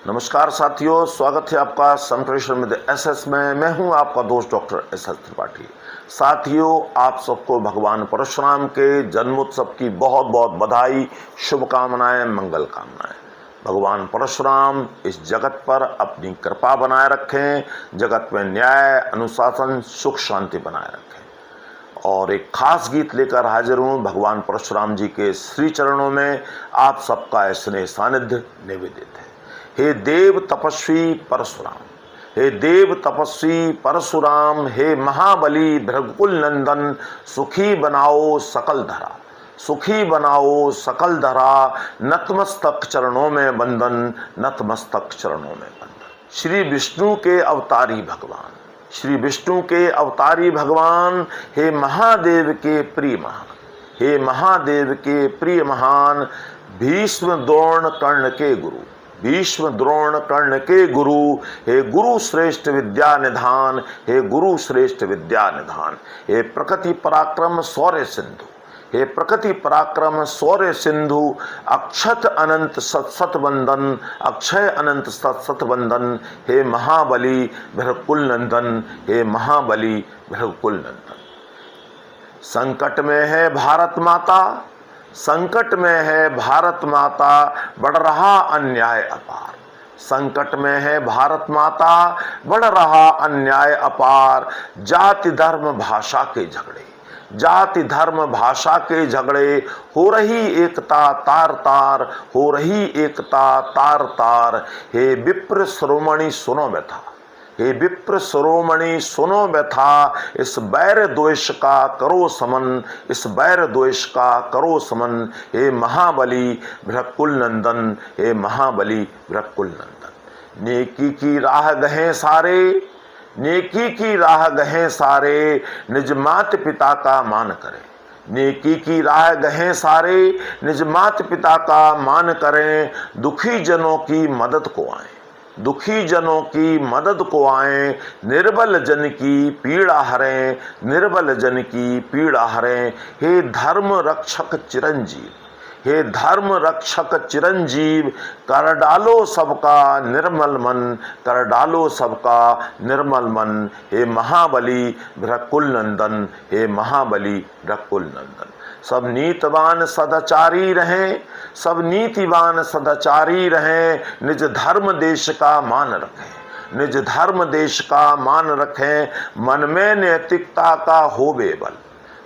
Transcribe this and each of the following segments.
नमस्कार साथियों, स्वागत है आपका संप्रेषण में एसएस में। मैं हूं आपका दोस्त डॉक्टर एसएस त्रिपाठी। साथियों, आप सबको भगवान परशुराम के जन्मोत्सव की बहुत बहुत बधाई, शुभकामनाएं, मंगल कामनाएं। भगवान परशुराम इस जगत पर अपनी कृपा बनाए रखें, जगत में न्याय, अनुशासन, सुख शांति बनाए रखें। और एक खास गीत लेकर हाजिर हूँ भगवान परशुराम जी के श्री चरणों में। आप सबका स्नेह सानिध्य निवेदित है। हे देव तपस्वी परशुराम, हे देव तपस्वी परशुराम, हे महाबली भृगुकुल नंदन, सुखी बनाओ सकल धरा, सुखी बनाओ सकल धरा, नतमस्तक चरणों में बंदन, नतमस्तक चरणों में बंदन। श्री विष्णु के अवतारी भगवान, श्री विष्णु के अवतारी भगवान, हे महादेव के प्रिय महान, हे महादेव के प्रिय महान, भीष्म द्रोण कर्ण के गुरु, भीष्म द्रोण कर्ण के गुरु, हे गुरु श्रेष्ठ विद्या निधान, हे गुरु श्रेष्ठ विद्या निधान। हे प्रकृति पराक्रम शौर्य सिंधु, हे प्रकृति पराक्रम शौर्य सिंधु, अक्षत अनंत सत वंदन, अक्षय अनंत सत वंदन। हे महाबली भृगुकुल नंदन, हे महाबली भृगुकुल नंदन। संकट में है भारत माता, संकट में है भारत माता, बढ़ रहा अन्याय अपार। संकट में है भारत माता, बढ़ रहा अन्याय अपार। जाति धर्म भाषा के झगड़े, जाति धर्म भाषा के झगड़े, हो रही एकता तार तार, हो रही एकता तार तार। हे विप्र शिरोमणि सुनो व्यथा, हे विप्र शिरोमणि सुनो व्यथा, इस बैर द्वेष का करो समन, इस बैर द्वेष का करो समन। हे महाबली भृगुकुल नंदन, हे महाबली भृगुकुल नंदन। नेकी की राह गहे सारे, नेकी की राह गहे सारे, निज मात पिता का मान करें। नेकी की राह गहे सारे, निज मात पिता का मान करें। दुखी जनों की मदद को आए, दुखी जनों की मदद को आए, निर्बल जन की पीड़ा हरें, निर्बल जन की पीड़ा हरें। हे धर्म रक्षक चिरंजीव, हे धर्म रक्षक चिरंजीव, कर डालो सबका निर्मल मन, कर डालो सबका निर्मल मन। हे महाबली भृगुकुल नंदन, हे महाबली भृगुकुल नंदन। सब नीतवान सदाचारी रहें, सब नीतिवान सदाचारी रहें, निज धर्म देश का मान रखें, निज धर्म देश का मान रखें। मन में नैतिकता का होवे बल,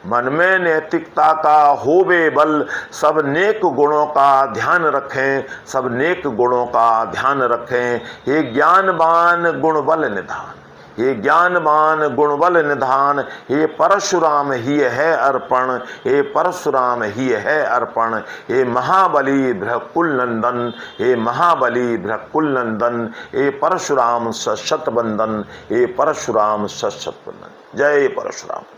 मन में नैतिकता का होवे बल, सब नेक गुणों का ध्यान रखें, सब नेक गुणों का ध्यान रखें। हे ज्ञानवान गुण बल निधान, हे ज्ञानवान गुण बल निधान। हे परशुराम ही है अर्पण, हे परशुराम ही है अर्पण। हे महाबली भृगुकुल नंदन, हे महाबली भृगुकुल नंदन, हे परशुराम सशत बंदन, हे परशुराम सशत बंदन। जय परशुराम।